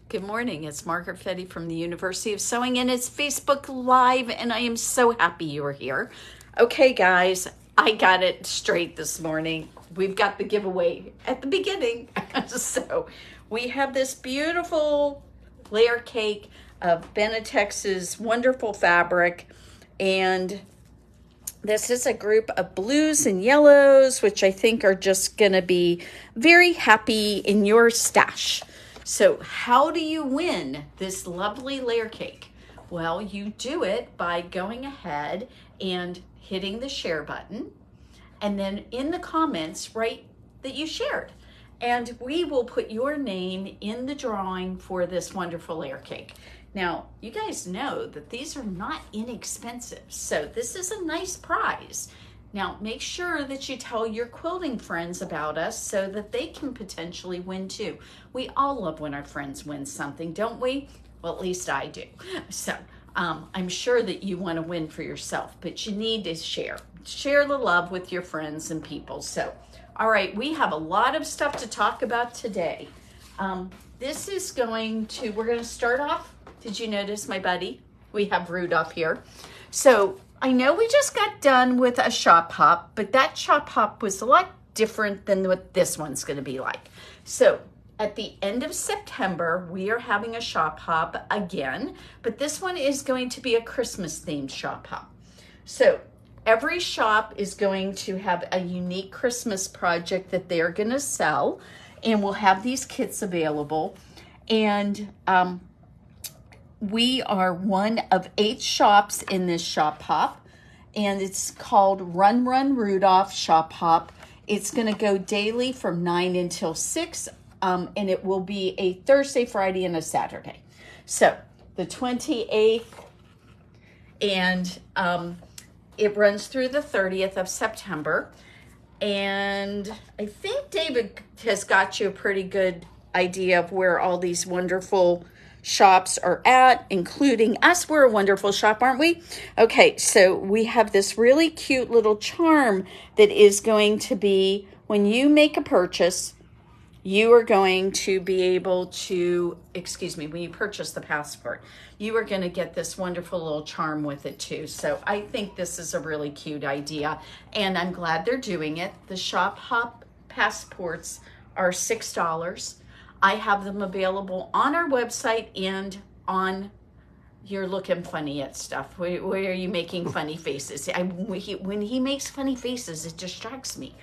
Good morning. It's Margaret Fetty from the University of Sewing, and it's Facebook Live, and I am so happy you are here. Okay, guys, I got it straight this morning. We've got the giveaway at the beginning. So we have this beautiful layer cake of Benetex's wonderful fabric, and this is a group of blues and yellows, which I think are just going to be very happy in your stash. So how do you win this lovely layer cake? Well, you do it by going ahead and hitting the share button, and then in the comments write that you shared. And we will put your name in the drawing for this wonderful layer cake. Now, you guys know that these are not inexpensive, so this is a nice prize. Now, make sure that you tell your quilting friends about us so that they can potentially win too. We all love when our friends win something, don't we? Well, at least I do. So I'm sure that you want to win for yourself, but you need to share. Share the love with your friends and people. So, all right, we have a lot of stuff to talk about today. This is we're going to start off. Did you notice my buddy? We have Rudolph here. So I know we just got done with a shop hop, but that shop hop was a lot different than what this one's going to be like. So at the end of September, we are having a shop hop again, but this one is going to be a Christmas themed shop hop. So every shop is going to have a unique Christmas project that they're going to sell, and we'll have these kits available. And we are one of 8 shops in this shop hop, and it's called Run Rudolf Shop Hop. It's going to go daily from 9 until 6, and it will be a Thursday, Friday, and a Saturday. So the 28th, and it runs through the 30th of September. And I think David has got you a pretty good idea of where all these wonderful shops are at, including us. We're a wonderful shop, aren't we? Okay, so we have this really cute little charm that is going to be, when you make a purchase, you are going to be able to, when you purchase the passport, you are going to get this wonderful little charm with it too. So I think this is a really cute idea, and I'm glad they're doing it. The shop hop passports are $6. I have them available on our website and on, you're looking funny at stuff. Where are you making funny faces? When he makes funny faces, it distracts me.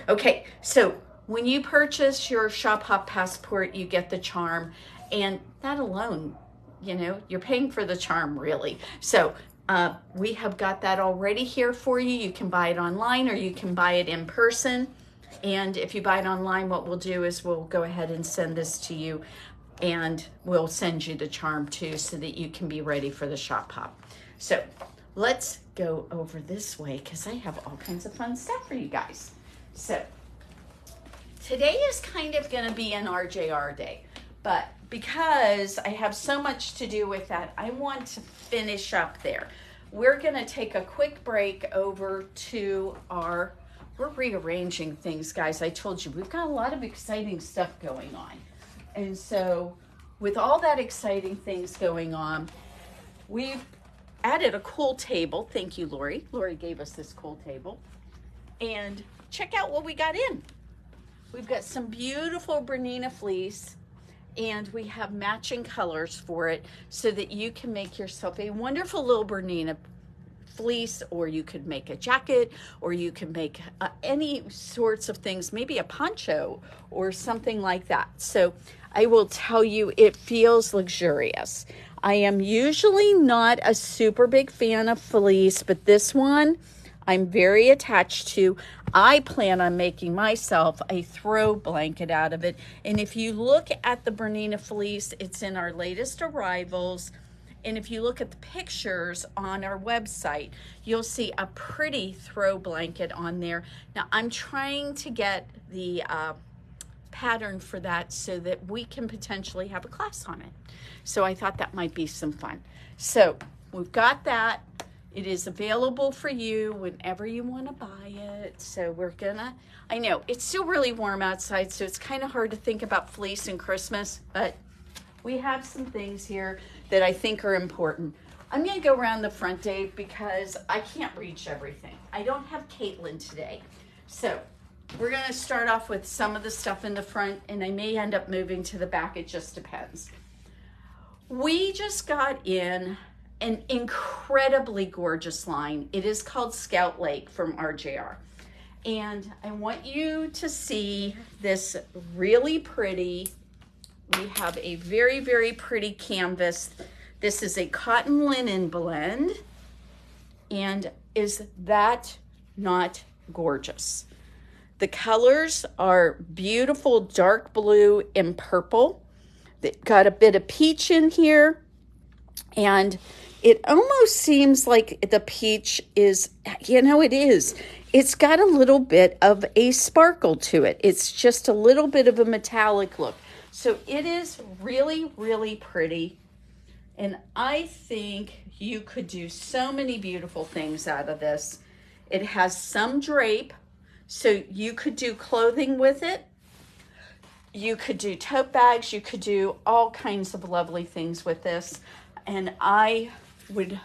Okay, so when you purchase your shop hop passport, you get the charm, and that alone, you're paying for the charm, really. So we have got that already here for you. You can buy it online or you can buy it in person. And if you buy it online, what we'll do is we'll go ahead and send this to you, and we'll send you the charm too so that you can be ready for the shop hop. So let's go over this way because I have all kinds of fun stuff for you guys. So today is kind of going to be an RJR day, but because I have so much to do with that, I want to finish up there. We're going to take a quick break over to we're rearranging things, guys. I told you, we've got a lot of exciting stuff going on. And so with all that exciting things going on, we've added a cool table. Thank you, Lori. Lori gave us this cool table. And check out what we got in. We've got some beautiful Bernina fleece, and we have matching colors for it so that you can make yourself a wonderful little Bernina fleece, or you could make a jacket, or you can make any sorts of things, maybe a poncho or something like that. So I will tell you, it feels luxurious. I am usually not a super big fan of fleece, but this one I'm very attached to. I plan on making myself a throw blanket out of it. And if you look at the Bernina fleece, it's in our latest arrivals. And if you look at the pictures on our website, you'll see a pretty throw blanket on there. Now, I'm trying to get the pattern for that so that we can potentially have a class on it. So I thought that might be some fun. So we've got that. It is available for you whenever you want to buy it. So I know it's still really warm outside, so it's kind of hard to think about fleece and Christmas, but we have some things here that I think are important. I'm going to go around the front, Dave, because I can't reach everything. I don't have Caitlin today. So we're going to start off with some of the stuff in the front, and I may end up moving to the back. It just depends. We just got in an incredibly gorgeous line. It is called Scout Lake from RJR. And I want you to see this really pretty, we have a very, very pretty canvas. This is a cotton linen blend. And is that not gorgeous? The colors are beautiful dark blue and purple. They've got a bit of peach in here. And it almost seems like the peach is, it is. It's got a little bit of a sparkle to it. It's just a little bit of a metallic look. So it is really, really pretty. And I think you could do so many beautiful things out of this. It has some drape, so you could do clothing with it. You could do tote bags. You could do all kinds of lovely things with this. And I would,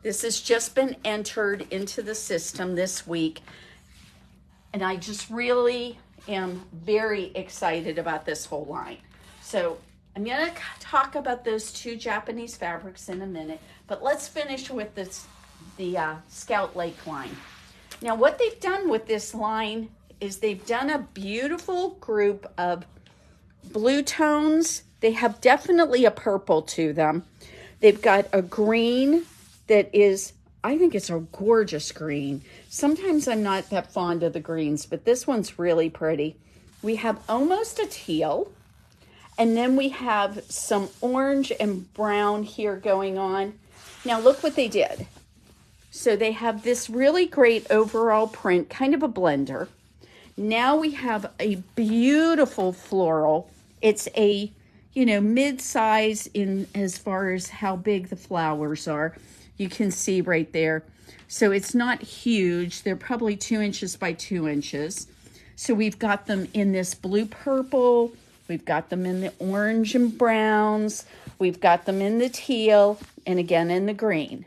this has just been entered into the system this week. And I just really am very excited about this whole line. So I'm going to talk about those two Japanese fabrics in a minute, but let's finish with the Scout Lake line. Now what they've done with this line is they've done a beautiful group of blue tones. They have definitely a purple to them. They've got a green that is, I think it's a gorgeous green. Sometimes I'm not that fond of the greens, but this one's really pretty. We have almost a teal, and then we have some orange and brown here going on. Now look what they did. So they have this really great overall print, kind of a blender. Now we have a beautiful floral. It's a, mid-size in as far as how big the flowers are. You can see right there. So it's not huge. They're probably 2 inches by 2 inches. So we've got them in this blue purple. We've got them in the orange and browns. We've got them in the teal and again in the green.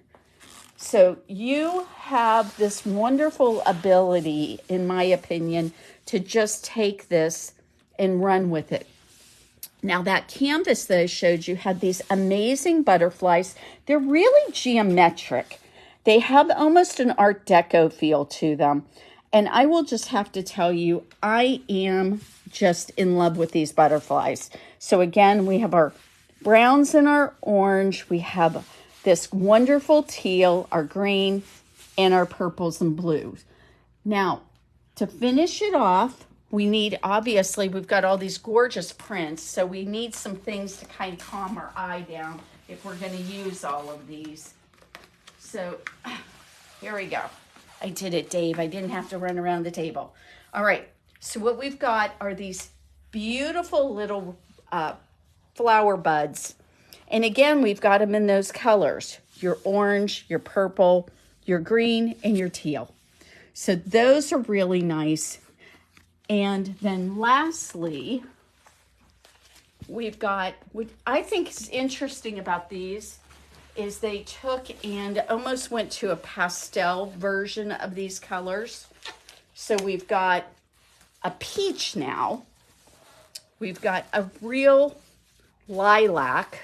So you have this wonderful ability, in my opinion, to just take this and run with it. Now that canvas that I showed you had these amazing butterflies. They're really geometric. They have almost an Art Deco feel to them. And I will just have to tell you, I am just in love with these butterflies. So again, we have our browns and our orange. We have this wonderful teal, our green, and our purples and blues. Now, to finish it off, we need, obviously, we've got all these gorgeous prints, so we need some things to kind of calm our eye down if we're going to use all of these. So, here we go. I did it, Dave. I didn't have to run around the table. All right, so what we've got are these beautiful little flower buds. And again, we've got them in those colors, your orange, your purple, your green, and your teal. So those are really nice. And then lastly, we've got, what I think is interesting about these is they took and almost went to a pastel version of these colors. So we've got a peach now. We've got a real lilac.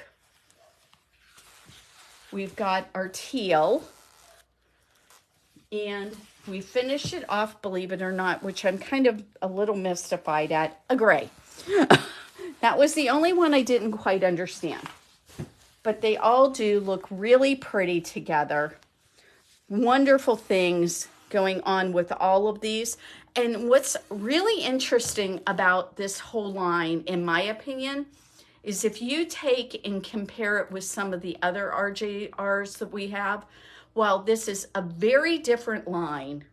We've got our teal. And we finish it off, believe it or not, which I'm kind of a little mystified at, a gray. That was the only one I didn't quite understand. But they all do look really pretty together. Wonderful things going on with all of these. And what's really interesting about this whole line, in my opinion, is if you take and compare it with some of the other RJRs that we have, while this is a very different line,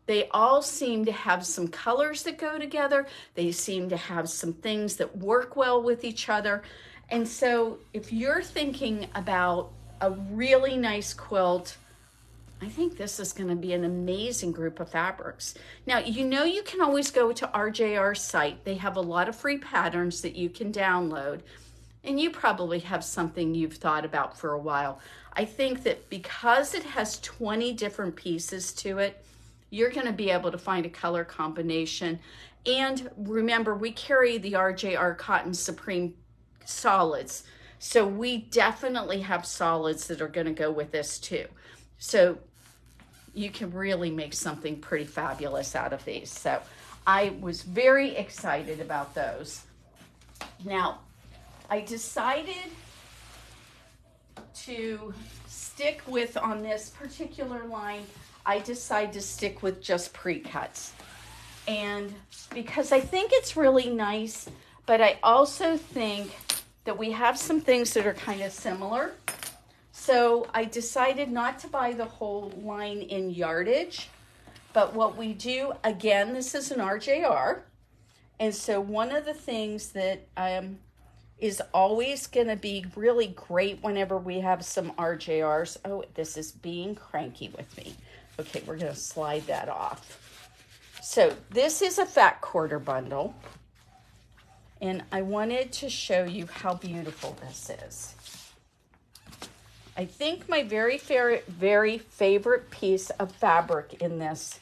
they all seem to have some colors that go together. They seem to have some things that work well with each other. And so if you're thinking about a really nice quilt, I think this is going to be an amazing group of fabrics. Now, you can always go to RJR's site. They have a lot of free patterns that you can download. and you probably have something you've thought about for a while. I think that because it has 20 different pieces to it, you're going to be able to find a color combination. And remember, we carry the RJR Cotton Supreme solids. So we definitely have solids that are going to go with this too. So you can really make something pretty fabulous out of these. So I was very excited about those. Now, I decided to stick with, on this particular line, I decided to stick with just pre-cuts. And because I think it's really nice, but I also think that we have some things that are kind of similar. So I decided not to buy the whole line in yardage, but what we do, again, this is an RJR. And so one of the things that is always going to be really great whenever we have some RJRs. Oh, this is being cranky with me. Okay, we're going to slide that off. So this is a fat quarter bundle. And I wanted to show you how beautiful this is. I think my very favorite piece of fabric in this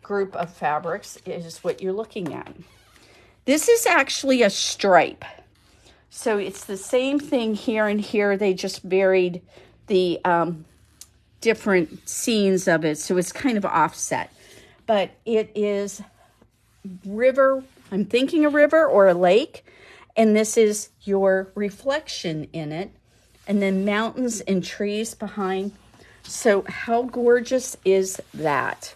group of fabrics is what you're looking at. This is actually a stripe. So it's the same thing here and here. They just varied the different scenes of it. So it's kind of offset. But it is river, I'm thinking a river or a lake. And this is your reflection in it. And then mountains and trees behind. So how gorgeous is that?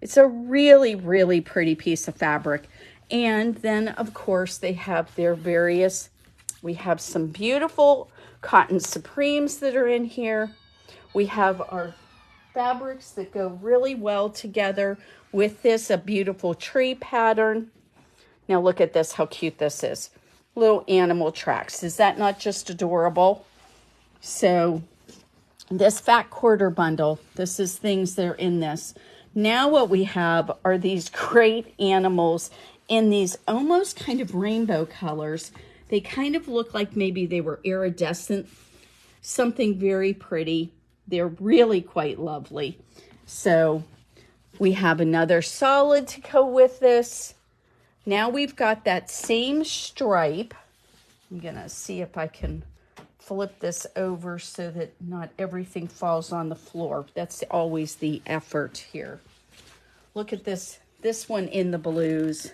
It's a really, really pretty piece of fabric. And then, of course, they have their various, we have some beautiful cotton supremes that are in here. We have our fabrics that go really well together with this, a beautiful tree pattern. Now look at this, how cute this is. Little animal tracks. Is that not just adorable? So this fat quarter bundle, this is things that are in this. Now what we have are these great animals in these almost kind of rainbow colors. They kind of look like maybe they were iridescent, something very pretty. They're really quite lovely. So we have another solid to go with this. Now we've got that same stripe. I'm gonna see if I can flip this over so that not everything falls on the floor. That's always the effort here. Look at this one in the blues.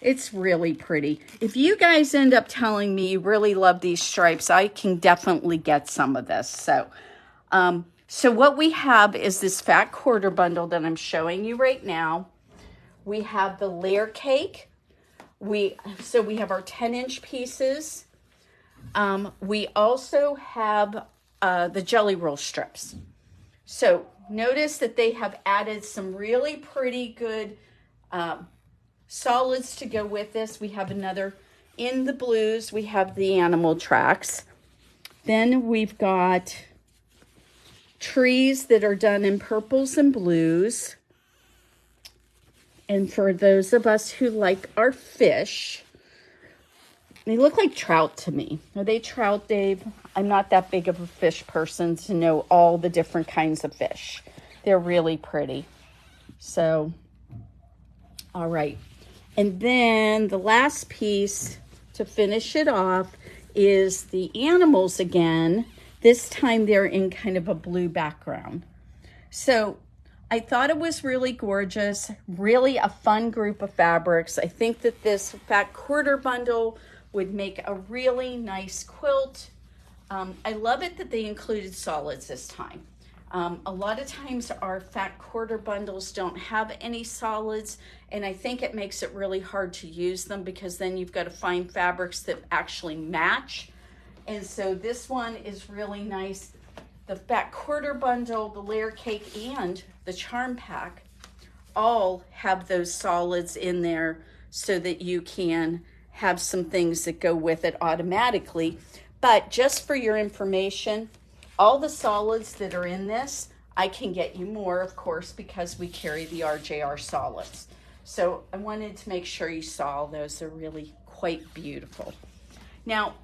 It's really pretty. If you guys end up telling me you really love these stripes, I can definitely get some of this. So what we have is this fat quarter bundle that I'm showing you right now. We have the layer cake. So we have our 10-inch pieces. We also have the jelly roll strips. So notice that they have added some really pretty good solids to go with this. We have another in the blues. We have the animal tracks. Then we've got trees that are done in purples and blues. And for those of us who like our fish, they look like trout to me. Are they trout, Dave? I'm not that big of a fish person to know all the different kinds of fish. They're really pretty. So, all right. And then the last piece to finish it off is the animals again. This time they're in kind of a blue background. So I thought it was really gorgeous, really a fun group of fabrics. I think that this fat quarter bundle would make a really nice quilt. I love it that they included solids this time. A lot of times our fat quarter bundles don't have any solids, and I think it makes it really hard to use them because then you've got to find fabrics that actually match. And so this one is really nice. The fat quarter bundle, the layer cake, and the charm pack all have those solids in there so that you can have some things that go with it automatically. But just for your information, all the solids that are in this, I can get you more, of course, because we carry the RJR solids. So I wanted to make sure you saw those. They're really quite beautiful. Now,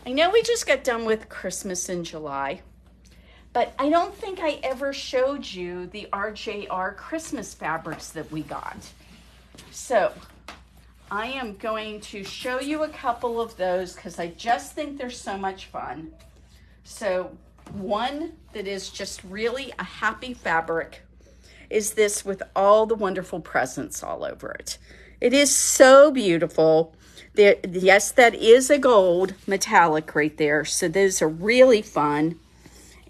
I know we just got done with Christmas in July, but I don't think I ever showed you the RJR Christmas fabrics that we got. So I am going to show you a couple of those because I just think they're so much fun. So one that is just really a happy fabric is this with all the wonderful presents all over it. It is so beautiful. There, yes, that is a gold metallic right there. So those are really fun.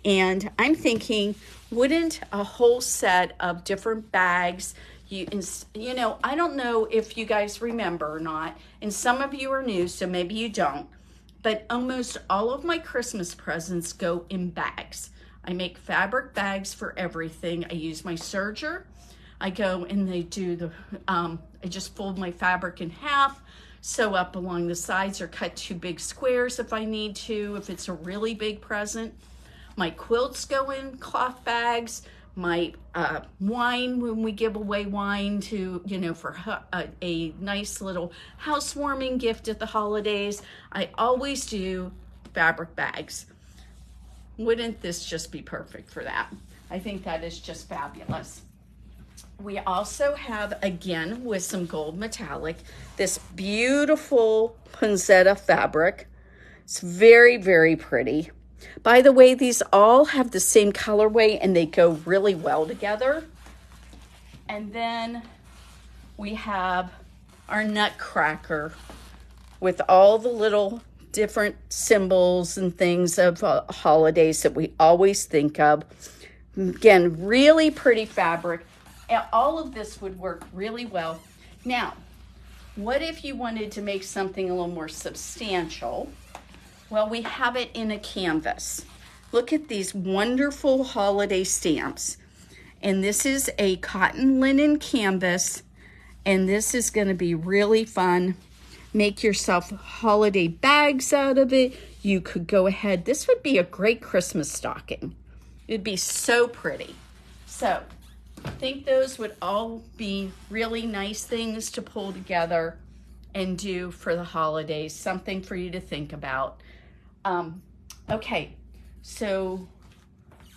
And I'm thinking, wouldn't a whole set of different bags, you know, I don't know if you guys remember or not, and some of you are new, so maybe you don't, but almost all of my Christmas presents go in bags. I make fabric bags for everything. I use my serger. I go and they do the, I just fold my fabric in half, sew up along the sides, or cut 2 big squares if I need to, if it's a really big present. My quilts go in cloth bags. My wine, when we give away wine to, you know, for a nice little housewarming gift at the holidays, I always do fabric bags. Wouldn't this just be perfect for that? I think that is just fabulous. We also have, again, with some gold metallic, this beautiful poinsettia fabric. It's very, very pretty. By the way, these all have the same colorway and they go really well together. And then we have our nutcracker with all the little different symbols and things of holidays that we always think of. Again, really pretty fabric. All of this would work really well. Now, what if you wanted to make something a little more substantial? Well, we have it in a canvas. Look at these wonderful holiday stamps. And this is a cotton linen canvas, and this is going to be really fun. Make yourself holiday bags out of it. You could go ahead. This would be a great Christmas stocking. It'd be so pretty. So I think those would all be really nice things to pull together and do for the holidays. Something for you to think about. Okay, so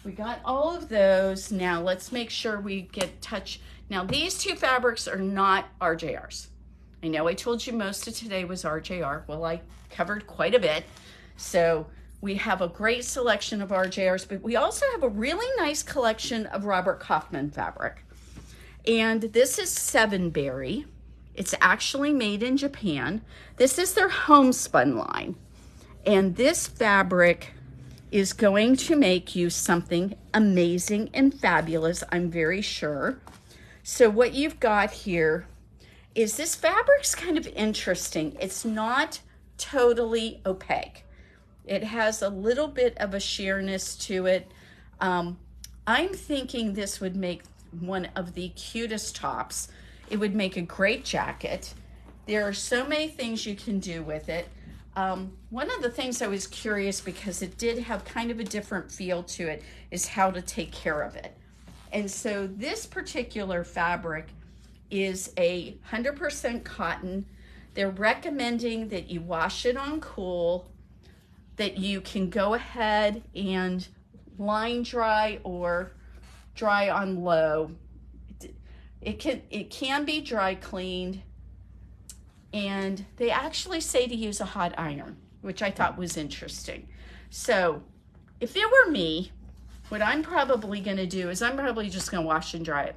we got all of those. Now let's make sure we get touch. Now these 2 fabrics are not RJRs. I know I told you most of today was RJR. Well, I covered quite a bit. So we have a great selection of RJRs, but we also have a really nice collection of Robert Kaufman fabric. And this is 7-berry. It's actually made in Japan. This is their homespun line. And this fabric is going to make you something amazing and fabulous, I'm very sure. So what you've got here is this fabric's kind of interesting. It's not totally opaque. It has a little bit of a sheerness to it. I'm thinking this would make one of the cutest tops. It would make a great jacket. There are so many things you can do with it. One of the things I was curious, because it did have kind of a different feel to it, is how to take care of it. And so this particular fabric is 100% cotton. They're recommending that you wash it on cool, that you can go ahead and line dry or dry on low. It can be dry cleaned. And they actually say to use a hot iron, which I thought was interesting. So if it were me, what I'm probably going to do is I'm probably just going to wash and dry it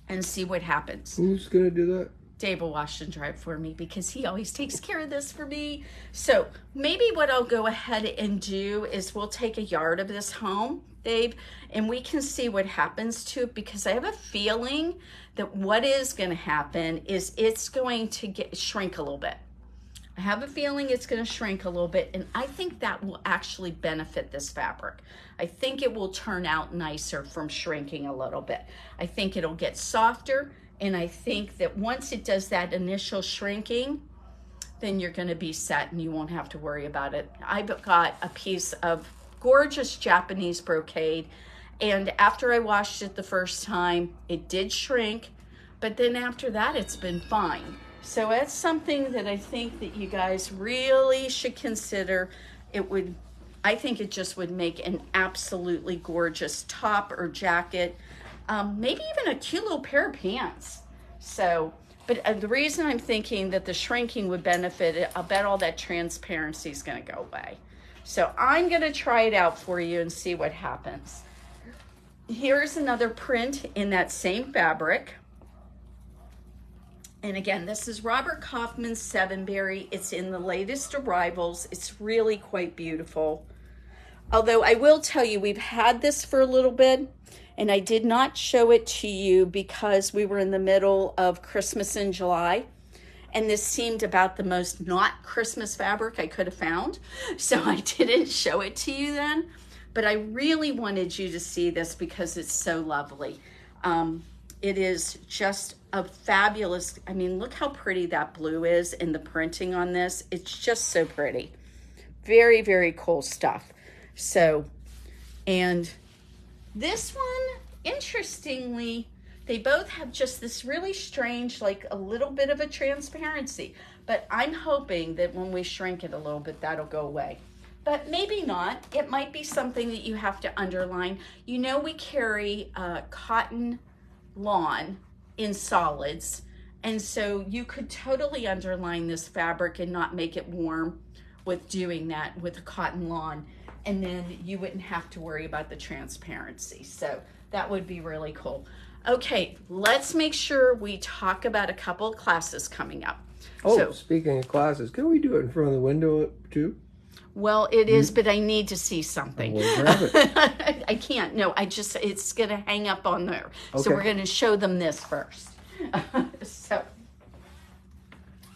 and see what happens. Who's going to do that? Dave will wash and dry it for me because he always takes care of this for me. So maybe what I'll go ahead and do is we'll take a yard of this home, Dave, and we can see what happens to it, because I have a feeling that what is going to happen is it's going to shrink a little bit. I have a feeling it's going to shrink a little bit, and I think that will actually benefit this fabric. I think it will turn out nicer from shrinking a little bit. I think it'll get softer, and I think that once it does that initial shrinking, then you're going to be set and you won't have to worry about it. I got a piece of gorgeous Japanese brocade, and after I washed it the first time, it did shrink, but then after that, it's been fine. So that's something that I think that you guys really should consider. I think it just would make an absolutely gorgeous top or jacket, maybe even a cute little pair of pants. So, but the reason I'm thinking that the shrinking would benefit, I'll bet all that transparency is going to go away. So I'm going to try it out for you and see what happens. Here's another print in that same fabric. And again, this is Robert Kaufman's Sevenberry. It's in the latest arrivals. It's really quite beautiful. Although I will tell you, we've had this for a little bit, and I did not show it to you because we were in the middle of Christmas in July, and this seemed about the most not Christmas fabric I could have found. So I didn't show it to you then, but I really wanted you to see this because it's so lovely. It is just a fabulous, I mean, look how pretty that blue is in the printing on this. It's just so pretty. Very, very cool stuff. So, and this one, interestingly, they both have just this really strange, like a little bit of a transparency, but I'm hoping that when we shrink it a little bit, that'll go away. But maybe not. It might be something that you have to underline. You know, we carry cotton lawn in solids, and so you could totally underline this fabric and not make it warm with doing that with a cotton lawn, and then you wouldn't have to worry about the transparency. So that would be really cool. Okay, let's make sure we talk about a couple of classes coming up. Oh, so, speaking of classes, can we do it in front of the window too? Well, it is, but I need to see something. We'll grab it. I can't. No, it's going to hang up on there. Okay. So we're going to show them this first. So,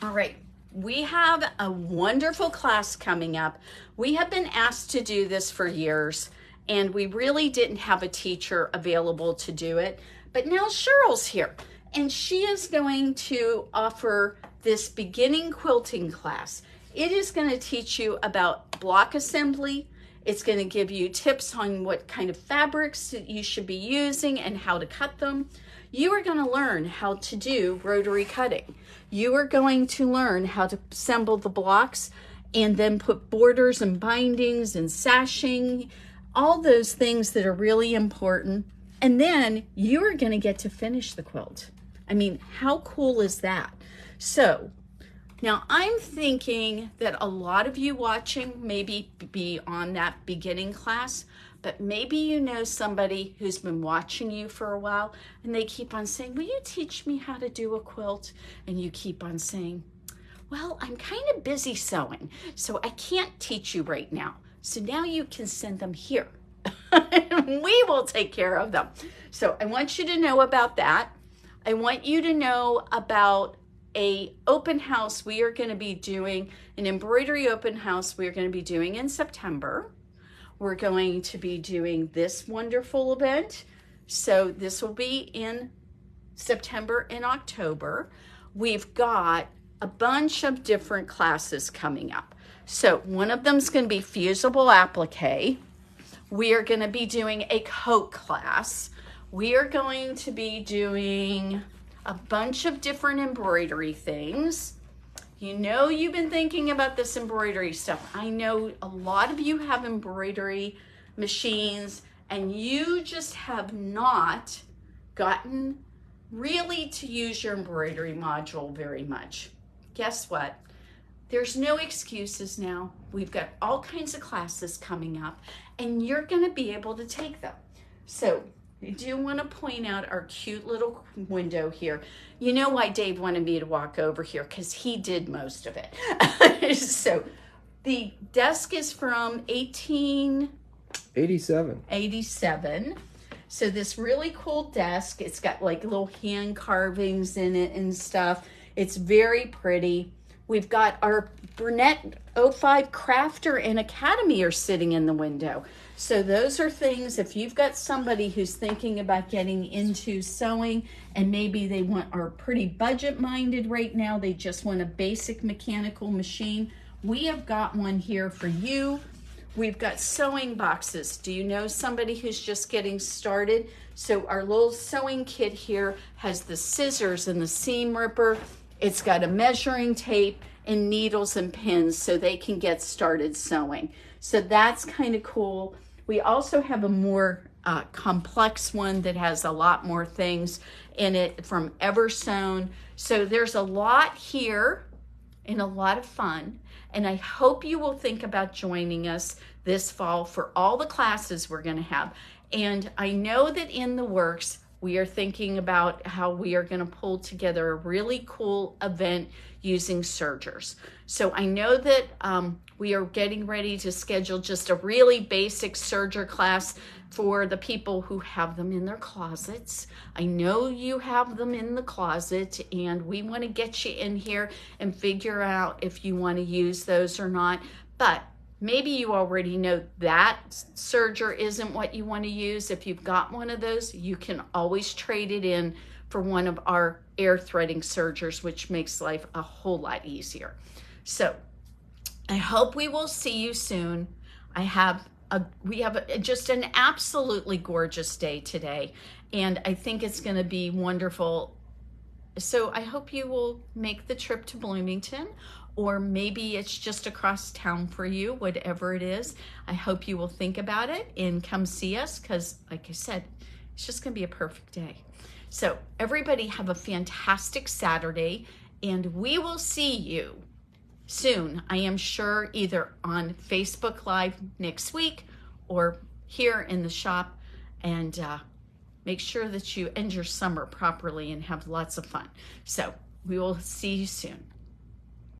all right. We have a wonderful class coming up. We have been asked to do this for years, and we really didn't have a teacher available to do it. But now Cheryl's here, and she is going to offer this beginning quilting class. It is going to teach you about block assembly. It's going to give you tips on what kind of fabrics that you should be using and how to cut them. You are going to learn how to do rotary cutting. You are going to learn how to assemble the blocks and then put borders and bindings and sashing, all those things that are really important. And then you are going to get to finish the quilt. I mean, how cool is that? So, now, I'm thinking that a lot of you watching maybe be on that beginning class, but maybe you know somebody who's been watching you for a while, and they keep on saying, will you teach me how to do a quilt? And you keep on saying, well, I'm kind of busy sewing, so I can't teach you right now. So now you can send them here. We will take care of them. So I want you to know about that. I want you to know about a open house we are going to be doing, an embroidery open house we are going to be doing in September. We're going to be doing this wonderful event. So this will be in September and October. We've got a bunch of different classes coming up. So one of them is going to be fusible applique. We are going to be doing a coat class. We are going to be doing a bunch of different embroidery things. You know, you've been thinking about this embroidery stuff. I know a lot of you have embroidery machines and you just have not gotten really to use your embroidery module very much. Guess what? There's no excuses now. We've got all kinds of classes coming up and you're going to be able to take them. So I do want to point out our cute little window here. You know why Dave wanted me to walk over here, because he did most of it. So the desk is from 1887. So this really cool desk, it's got like little hand carvings in it and stuff. It's very pretty. We've got our Bernette 05 Crafter and Academy are sitting in the window. So those are things, if you've got somebody who's thinking about getting into sewing and maybe they are pretty budget minded right now, they just want a basic mechanical machine, we have got one here for you. We've got sewing boxes. Do you know somebody who's just getting started? So our little sewing kit here has the scissors and the seam ripper. It's got a measuring tape and needles and pins so they can get started sewing. So that's kind of cool. We also have a more complex one that has a lot more things in it from Eversewn. So there's a lot here and a lot of fun. And I hope you will think about joining us this fall for all the classes we're going to have. And I know that in the works, we are thinking about how we are going to pull together a really cool event using sergers. So I know that we are getting ready to schedule just a really basic serger class for the people who have them in their closets. I know you have them in the closet, and we want to get you in here and figure out if you want to use those or not. But maybe you already know that serger isn't what you want to use. If you've got one of those, you can always trade it in for one of our air threading sergers, which makes life a whole lot easier. So I hope we will see you soon. We have just an absolutely gorgeous day today, and I think it's going to be wonderful. So I hope you will make the trip to Bloomington, or maybe it's just across town for you, whatever it is. I hope you will think about it and come see us, because like I said, it's just going to be a perfect day. So everybody have a fantastic Saturday, and we will see you soon, I am sure, either on Facebook Live next week or here in the shop. And make sure that you end your summer properly and have lots of fun. So we will see you soon.